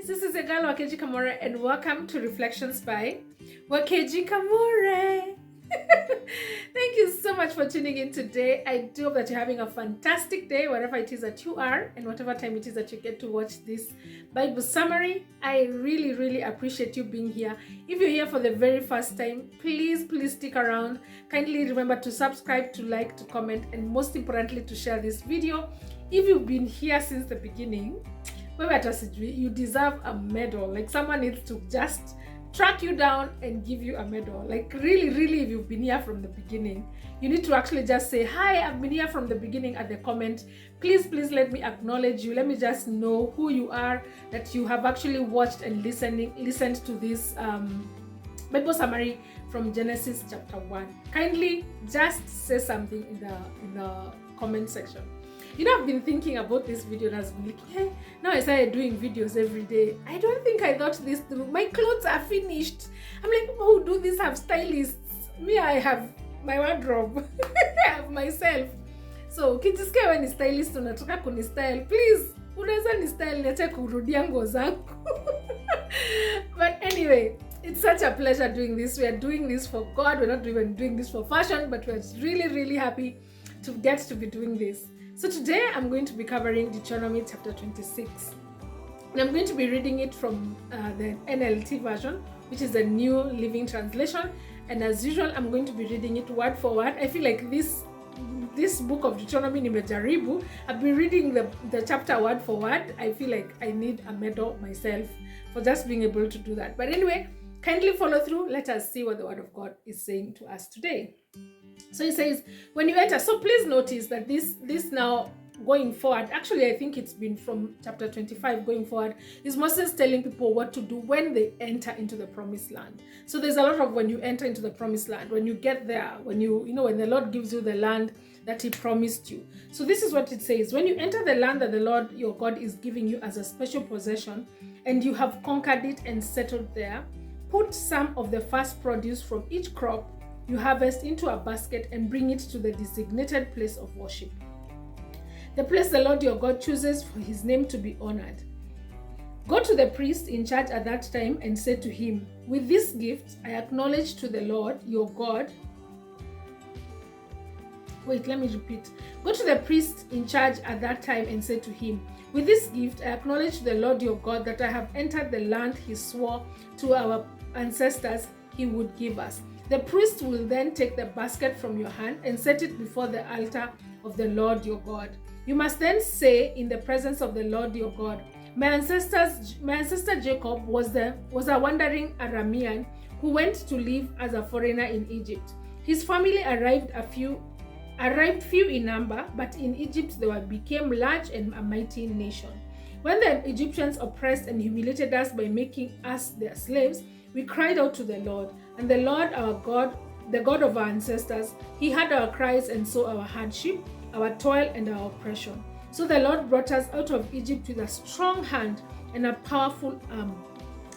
this is your girl Wakeji Kamore and welcome to Reflections by Wakeji Kamore. Thank you so much for tuning in today. I do hope that you're having a fantastic day wherever it is that you are and whatever time it is that you get to watch this Bible summary. I really appreciate you being here. If you're here for the very first time, please stick around. Kindly remember to subscribe, to like, to comment, and most importantly to share this video. If you've been here since the beginning, you deserve a medal. Like, someone needs to just track you down and give you a medal. Like, really if you've been here from the beginning, you need to actually just say, hi, I've been here from the beginning at the comment. Please let me acknowledge you. Let me just know who you are, that you have actually watched and listened to this Bible summary from Genesis chapter 1. Kindly just say something in the comment section. You know, I've been thinking about this video and I was like, hey, now I started doing videos every day. I don't think I thought this through. My clothes are finished. I'm like, people who do this have stylists. Me, I have my wardrobe. I have myself. So, ukijisikia wewe ni stylist unataka kunistyle, please, unaweza ni style niache kurudia nguo zangu. But anyway, it's such a pleasure doing this. We are doing this for God. We're not even doing this for fashion, but we're really happy to get to be doing this. So today I'm going to be covering Deuteronomy chapter 26. And I'm going to be reading it from the NLT version, which is the New Living Translation. And as usual, I'm going to be reading it word for word. I feel like this book of Deuteronomy nimejaribu. I've been reading the chapter word for word. I feel like I need a medal myself for just being able to do that. But anyway, kindly follow through. Let us see what the word of God is saying to us today. So it says, when you enter, so please notice that this now going forward, actually I think it's been from chapter 25 going forward, is Moses telling people what to do when they enter into the promised land. So there's a lot of when you enter into the promised land, when you get there, when when the Lord gives you the land that he promised you. So this is what it says: when you enter the land that the Lord your God is giving you as a special possession, and you have conquered it and settled there, put some of the first produce from each crop you harvest into a basket and bring it to the designated place of worship, the place the Lord your God chooses for his name to be honored. Go to the priest in charge at that time and say to him, with this gift I acknowledge to the Lord your God. Wait, let me repeat. Go to the priest in charge at that time and say to him, with this gift I acknowledge to the Lord your God that I have entered the land he swore to our ancestors he would give us. The priest will then take the basket from your hand and set it before the altar of the Lord your God. You must then say in the presence of the Lord your God, my ancestor Jacob was a wandering Aramean who went to live as a foreigner in Egypt. His family arrived few in number, but in Egypt they became large and a mighty nation. When the Egyptians oppressed and humiliated us by making us their slaves, we cried out to the Lord, and the Lord our God, the God of our ancestors, he heard our cries and saw our hardship, our toil, and our oppression. So the Lord brought us out of Egypt with a strong hand and a powerful arm,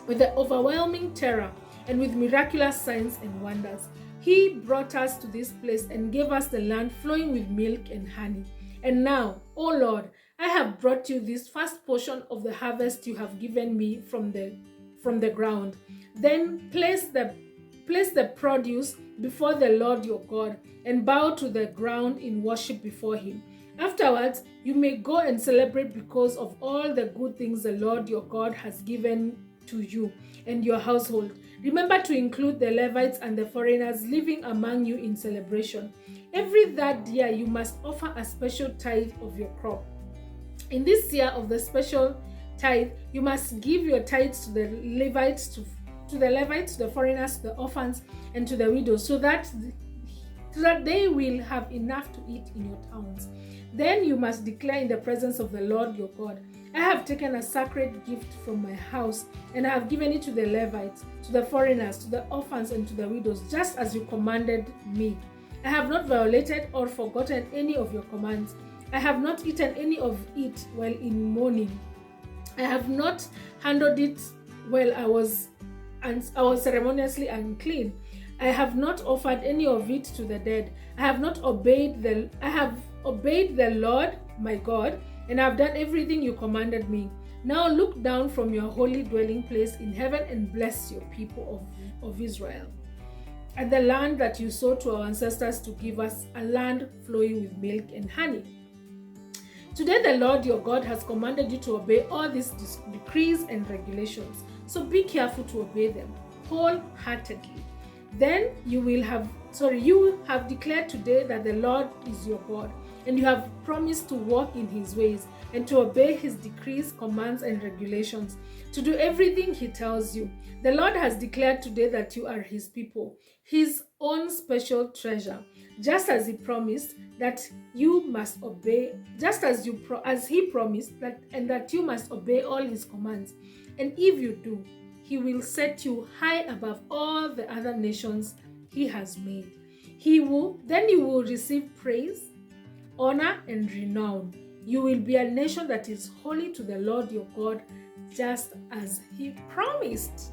with the overwhelming terror and with miraculous signs and wonders. He brought us to this place and gave us the land flowing with milk and honey. And now, O Lord, I have brought you this first portion of the harvest you have given me from the ground. Then place the produce before the Lord your God and bow to the ground in worship before him. Afterwards, you may go and celebrate because of all the good things the Lord your God has given to you and your household. Remember to include the Levites and the foreigners living among you in celebration. Every third year you must offer a special tithe of your crop. In this year of the special tithe, you must give your tithes to the Levites, to the foreigners, to the orphans, and to the widows, so that they will have enough to eat in your towns. Then you must declare in the presence of the Lord your God, I have taken a sacred gift from my house, and I have given it to the Levites, to the foreigners, to the orphans, and to the widows, just as you commanded me. I have not violated or forgotten any of your commands. I have not eaten any of it while in mourning. I have not handled it while I was ceremoniously unclean. I have not offered any of it to the dead. I have obeyed the Lord my God, and I have done everything you commanded me. Now look down from your holy dwelling place in heaven and bless your people of Israel, and the land that you swore to our ancestors to give us, a land flowing with milk and honey. Today the Lord your God has commanded you to obey all these decrees and regulations, so be careful to obey them wholeheartedly. Then you have declared today that the Lord is your God, and you have promised to walk in his ways and to obey his decrees, commands, and regulations, to do everything he tells you. The Lord has declared today that you are his people, his own special treasure, just as he promised that you must obey, just as he promised that you must obey all his commands. And if you do, he will set you high above all the other nations he has made. Then you will receive praise, honor, and renown. You will be a nation that is holy to the Lord your God, just as he promised.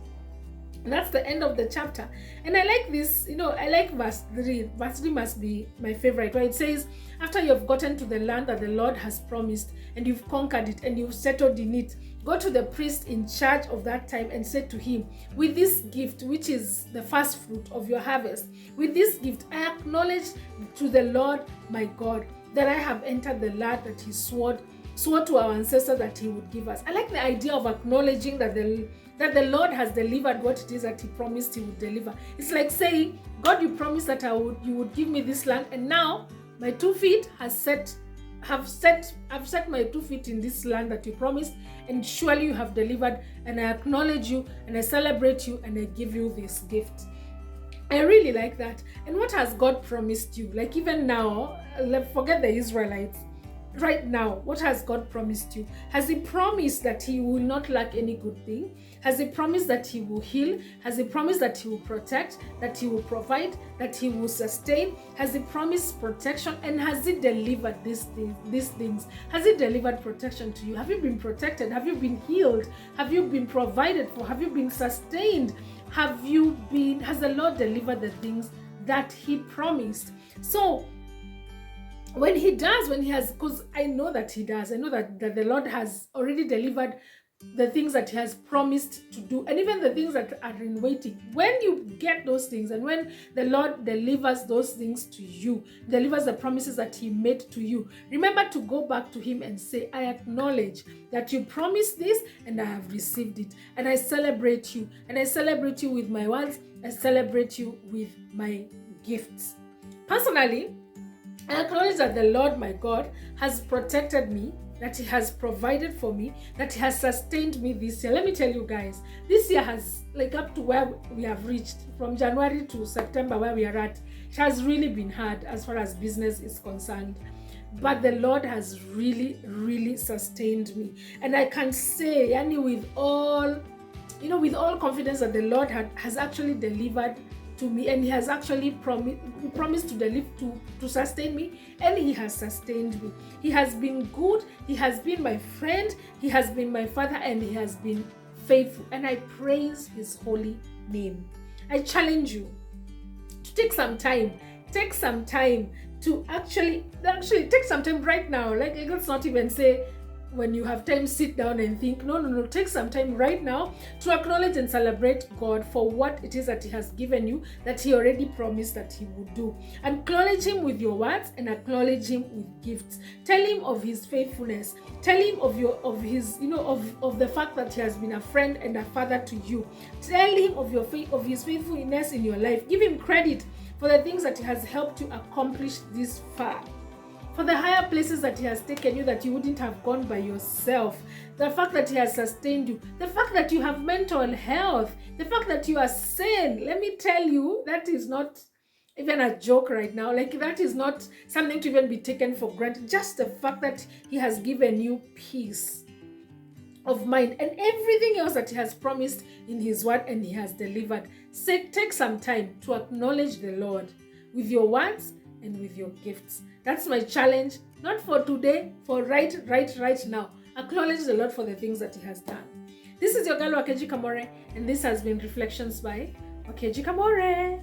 And that's the end of the chapter. And I like this, I like verse 3. Verse 3 must be my favorite, where it says, after you have gotten to the land that the Lord has promised, and you've conquered it, and you've settled in it, go to the priest in charge of that time and say to him, with this gift, which is the first fruit of your harvest, with this gift I acknowledge to the Lord my God that I have entered the land that he swore to our ancestors that he would give us. I like the idea of acknowledging that the Lord has delivered what it is that he promised he would deliver. It's like saying, God, you promised that you would give me this land, and now my 2 feet I've set my 2 feet in this land that you promised, and surely you have delivered, and I acknowledge you, and I celebrate you, and I give you this gift. I really like that. And what has God promised you? Like, even now, forget the Israelites. Right now, what has God promised you? Has he promised that he will not lack any good thing? Has he promised that he will heal? Has he promised that he will protect, that he will provide, that he will sustain? Has he promised protection? And has he delivered these things? Has he delivered protection to you? Have you been protected? Have you been healed? Have you been provided for? Have you been sustained? Has the Lord delivered the things that he promised? So when he has, because I know that he does, I know that the Lord has already delivered the things that he has promised to do, and even the things that are in waiting. When you get those things, and when the Lord delivers those things to you, delivers the promises that he made to you, remember to go back to him and say, I acknowledge that you promised this, and I have received it, and I celebrate you, and I celebrate you with my words, I celebrate you with my gifts. Personally, I acknowledge that the Lord my God has protected me, that he has provided for me, that he has sustained me this year. Let me tell you guys, this year has, up to where we have reached, from January to September where we are at, it has really been hard as far as business is concerned. But the Lord has really, really sustained me. And I can say, with all confidence, that the Lord has actually delivered to me, and he has actually promised to sustain me, and he has sustained me. He has been good, he has been my friend, he has been my father, and he has been faithful, and I praise his holy name. I challenge you to take some time to actually take some time right now. Let's not even say when you have time, sit down and think. No. Take some time right now to acknowledge and celebrate God for what it is that he has given you, that he already promised that he would do. Acknowledge him with your words and acknowledge him with gifts. Tell him of his faithfulness. Tell him of the fact that he has been a friend and a father to you. Tell him of his faithfulness in your life. Give him credit for the things that he has helped you accomplish this far, for the higher places that he has taken you that you wouldn't have gone by yourself, the fact that he has sustained you, the fact that you have mental health, the fact that you are sane. Let me tell you, that is not even a joke right now. That is not something to even be taken for granted. Just the fact that he has given you peace of mind and everything else that he has promised in his word and he has delivered. Take some time to acknowledge the Lord with your words and with your gifts. That's my challenge, not for today, for right now. Acknowledge the Lord for the things that he has done. This is your girl Wakeji Kamore, and this has been Reflections by Wakeji Kamore.